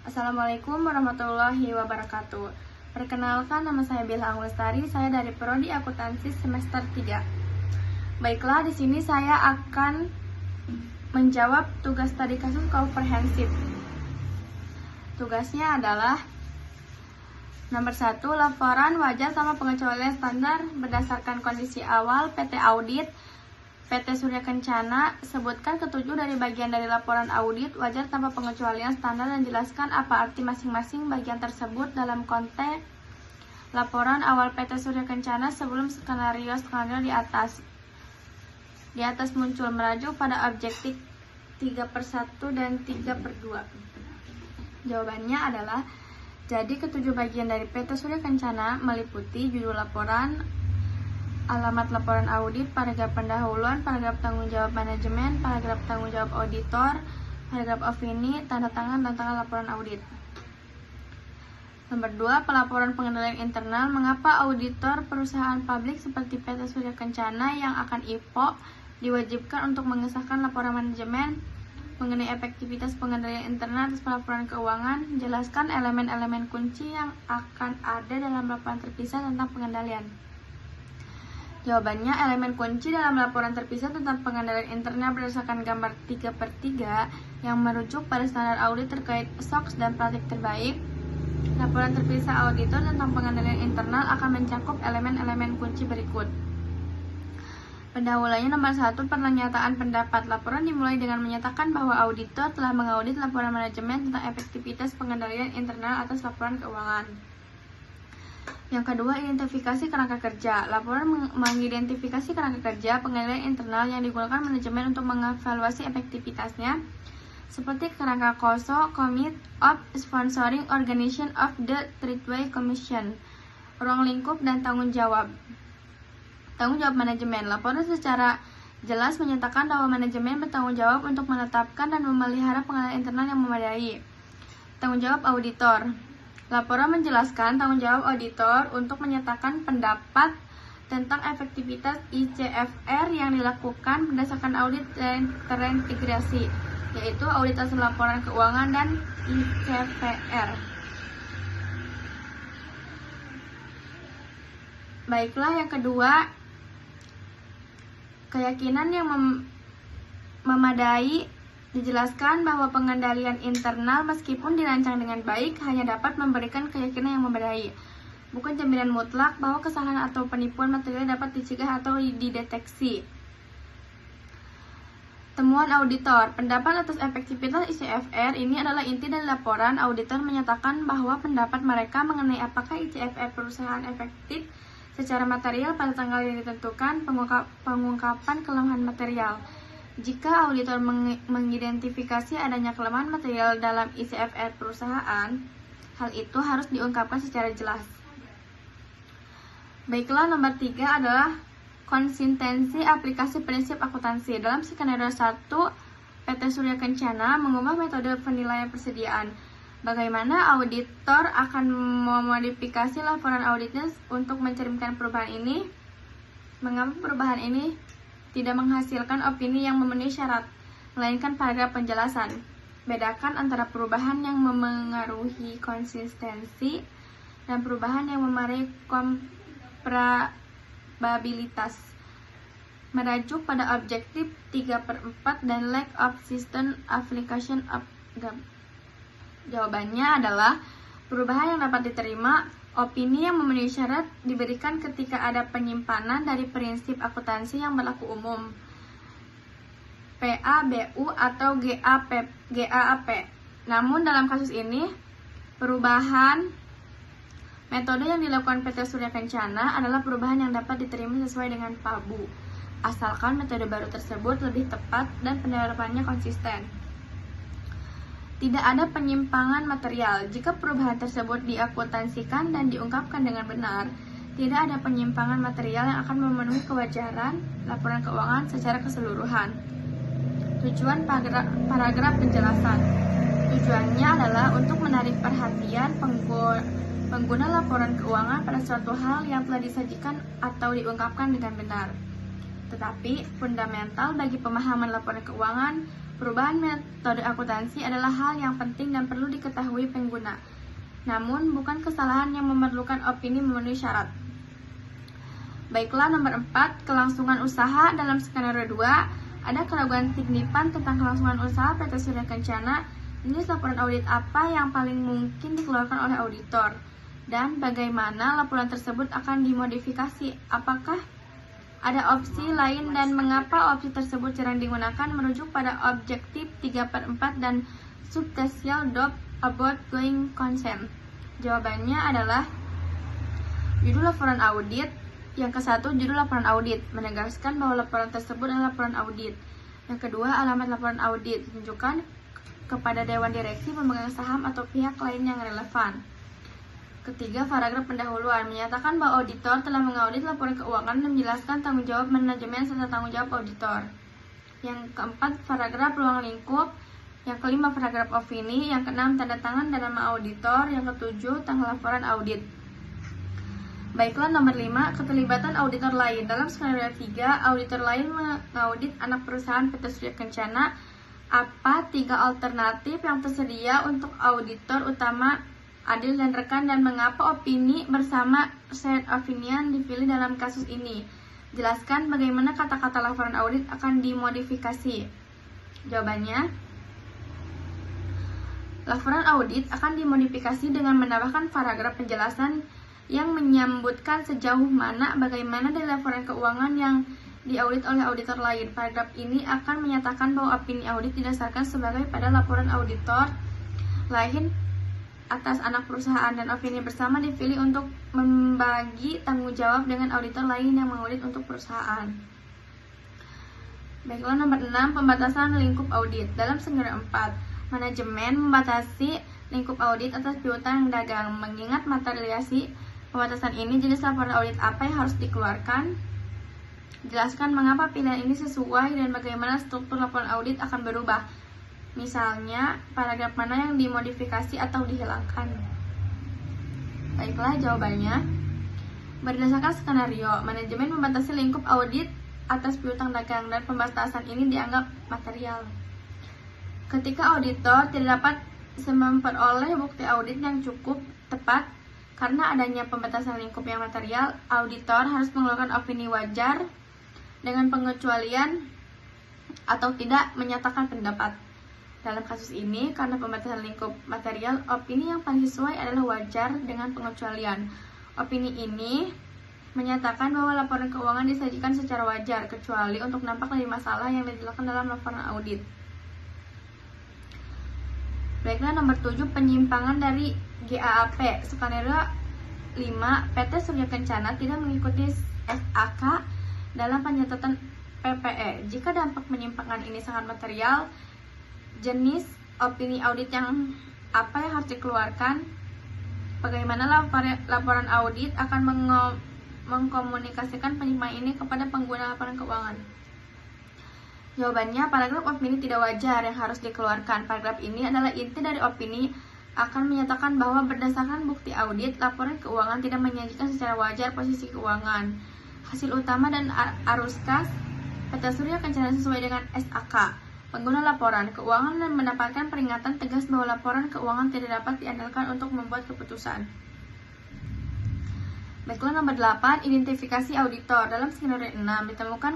Assalamualaikum warahmatullahi wabarakatuh. Perkenalkan, nama saya Bella Anglestari, saya dari Prodi Akuntansi semester 3. Baiklah, di sini saya akan menjawab tugas studi kasus komprehensif. Tugasnya adalah nomor 1, laporan wajar sama pengecualian standar berdasarkan kondisi awal PT Audit PT Surya Kencana. Sebutkan ketujuh dari bagian dari laporan audit wajar tanpa pengecualian standar dan jelaskan apa arti masing-masing bagian tersebut dalam konteks laporan awal PT Surya Kencana sebelum skenario di atas. Di atas muncul merajuk pada objektif 3/1 dan 3/2. Jawabannya adalah, jadi ketujuh bagian dari PT Surya Kencana meliputi judul laporan, alamat laporan audit, paragraf pendahuluan, paragraf tanggung jawab manajemen, paragraf tanggung jawab auditor, paragraf opini, tanda tangan, dan tanggal laporan audit. Nomor 2, pelaporan pengendalian internal. Mengapa auditor perusahaan publik seperti PT Surya Kencana yang akan IPO diwajibkan untuk mengesahkan laporan manajemen mengenai efektivitas pengendalian internal atas pelaporan keuangan? Jelaskan elemen-elemen kunci yang akan ada dalam laporan terpisah tentang pengendalian. Jawabannya, elemen kunci dalam laporan terpisah tentang pengendalian internal berdasarkan gambar 3/3 yang merujuk pada standar audit terkait SOX dan praktik terbaik. Laporan terpisah auditor tentang pengendalian internal akan mencakup elemen-elemen kunci berikut. Pendahuluannya nomor 1, pernyataan pendapat. Laporan dimulai dengan menyatakan bahwa auditor telah mengaudit laporan manajemen tentang efektivitas pengendalian internal atas laporan keuangan. Yang kedua, identifikasi kerangka kerja. Laporan mengidentifikasi kerangka kerja pengendalian internal yang digunakan manajemen untuk mengevaluasi efektivitasnya, seperti kerangka KOSO, Commit of Sponsoring Organization of the Trade Commission, ruang lingkup, dan tanggung jawab. Tanggung jawab manajemen. Laporan secara jelas menyatakan bahwa manajemen bertanggung jawab untuk menetapkan dan memelihara pengendalian internal yang memadai. Tanggung jawab auditor. Laporan menjelaskan tanggung jawab auditor untuk menyatakan pendapat tentang efektivitas ICFR yang dilakukan berdasarkan audit terintegrasi, yaitu audit hasil laporan keuangan dan ICFR. Baiklah, yang kedua, keyakinan yang memadai. Dijelaskan bahwa pengendalian internal meskipun dirancang dengan baik hanya dapat memberikan keyakinan yang memadai, bukan jaminan mutlak bahwa kesalahan atau penipuan material dapat dicegah atau dideteksi. Temuan auditor. Pendapat atas efektivitas ICFR ini adalah inti dari laporan. Auditor menyatakan bahwa pendapat mereka mengenai apakah ICFR perusahaan efektif secara material pada tanggal yang ditentukan, pengungkapan kelemahan material. Jika auditor mengidentifikasi adanya kelemahan material dalam ICFR perusahaan, hal itu harus diungkapkan secara jelas. Baiklah, nomor 3 adalah konsistensi aplikasi prinsip akuntansi. Dalam skenario 1, PT Surya Kencana mengubah metode penilaian persediaan. Bagaimana auditor akan memodifikasi laporan auditnya untuk mencerminkan perubahan ini? Mengapa perubahan ini tidak menghasilkan opini yang memenuhi syarat, melainkan paragraf penjelasan? Bedakan antara perubahan yang memengaruhi konsistensi dan perubahan yang memarahi komparabilitas. Merujuk pada objektif 3/4 dan lack of system application of GAAP. Jawabannya adalah, perubahan yang dapat diterima, opini yang memenuhi syarat diberikan ketika ada penyimpanan dari prinsip akuntansi yang berlaku umum, PABU atau GAAP. Namun dalam kasus ini, perubahan metode yang dilakukan PT Surya Kencana adalah perubahan yang dapat diterima sesuai dengan PABU, asalkan metode baru tersebut lebih tepat dan penerapannya konsisten. Tidak ada penyimpangan material. Jika perubahan tersebut diakuntansikan dan diungkapkan dengan benar, tidak ada penyimpangan material yang akan memenuhi kewajaran laporan keuangan secara keseluruhan. Tujuan paragraf penjelasan. Tujuannya adalah untuk menarik perhatian pengguna laporan keuangan pada suatu hal yang telah disajikan atau diungkapkan dengan benar. Tetapi fundamental bagi pemahaman laporan keuangan Perubahan metode akuntansi adalah hal yang penting dan perlu diketahui pengguna. Namun, bukan kesalahan yang memerlukan opini memenuhi syarat. Baiklah, nomor 4, kelangsungan usaha. Dalam skenario 2, ada keraguan signifikan tentang kelangsungan usaha PT Surya Kencana. Jenis laporan audit apa yang paling mungkin dikeluarkan oleh auditor? Dan bagaimana laporan tersebut akan dimodifikasi? Apakah ada opsi lain dan mengapa opsi tersebut jarang digunakan? Merujuk pada objektif 3/4 dan substansial doubt about going concern. Jawabannya adalah judul laporan audit. Yang ke-1, judul laporan audit menegaskan bahwa laporan tersebut adalah laporan audit. Yang kedua, alamat laporan audit ditunjukkan kepada Dewan Direksi, pemegang saham, atau pihak lain yang relevan. Ketiga, paragraf pendahuluan menyatakan bahwa auditor telah mengaudit laporan keuangan dan menjelaskan tanggung jawab manajemen serta tanggung jawab auditor. Yang keempat, paragraf ruang lingkup. Yang kelima, paragraf opini. Yang keenam, tanda tangan dan nama auditor. Yang ketujuh, tanggal laporan audit. Baiklah, nomor 5, keterlibatan auditor lain. Dalam skenario 3, auditor lain mengaudit anak perusahaan PT Surya Kencana. Apa 3 alternatif yang tersedia untuk auditor utama Adil dan rekan, dan mengapa opini bersama shared opinion dipilih dalam kasus ini? Jelaskan bagaimana kata-kata laporan audit akan dimodifikasi. Jawabannya, laporan audit akan dimodifikasi dengan menambahkan paragraf penjelasan yang menyebutkan sejauh mana bagaimana dari laporan keuangan yang diaudit oleh auditor lain. Paragraf ini akan menyatakan bahwa opini audit didasarkan sebagai pada laporan auditor lain atas anak perusahaan, dan opini bersama dipilih untuk membagi tanggung jawab dengan auditor lain yang mengaudit untuk perusahaan. Baiklah, nomor 6, pembatasan lingkup audit. Dalam skenario 4, manajemen membatasi lingkup audit atas piutang dagang. Mengingat materialisasi pembatasan ini, jenis laporan audit apa yang harus dikeluarkan? Jelaskan mengapa pilihan ini sesuai dan bagaimana struktur laporan audit akan berubah. Misalnya, paragraf mana yang dimodifikasi atau dihilangkan. Baiklah, jawabannya. Berdasarkan skenario, manajemen membatasi lingkup audit atas piutang dagang, dan pembatasan ini dianggap material. Ketika auditor tidak dapat memperoleh bukti audit yang cukup tepat karena adanya pembatasan lingkup yang material, auditor harus mengeluarkan opini wajar dengan pengecualian atau tidak menyatakan pendapat. Dalam kasus ini, karena pembatasan lingkup material, opini yang paling sesuai adalah wajar dengan pengecualian. Opini ini menyatakan bahwa laporan keuangan disajikan secara wajar, kecuali untuk nampak dari masalah yang dijelaskan dalam laporan audit. Baiklah, nomor 7, penyimpangan dari GAAP. Skenario 5, PT Surya Kencana tidak mengikuti SAK dalam pencatatan PPE. Jika dampak penyimpangan ini sangat material, jenis opini audit yang apa yang harus dikeluarkan? Bagaimana laporan audit akan mengkomunikasikan penyimpangan ini kepada pengguna laporan keuangan? Jawabannya, paragraf opini tidak wajar yang harus dikeluarkan. Paragraf ini adalah inti dari opini, akan menyatakan bahwa berdasarkan bukti audit, laporan keuangan tidak menyajikan secara wajar posisi keuangan, hasil utama dan arus kas PT Surya Kencana sesuai dengan SAK. Pengguna laporan keuangan dan mendapatkan peringatan tegas bahwa laporan keuangan tidak dapat diandalkan untuk membuat keputusan. Baiklah, nomor 8, identifikasi auditor. Dalam skenario 6 ditemukan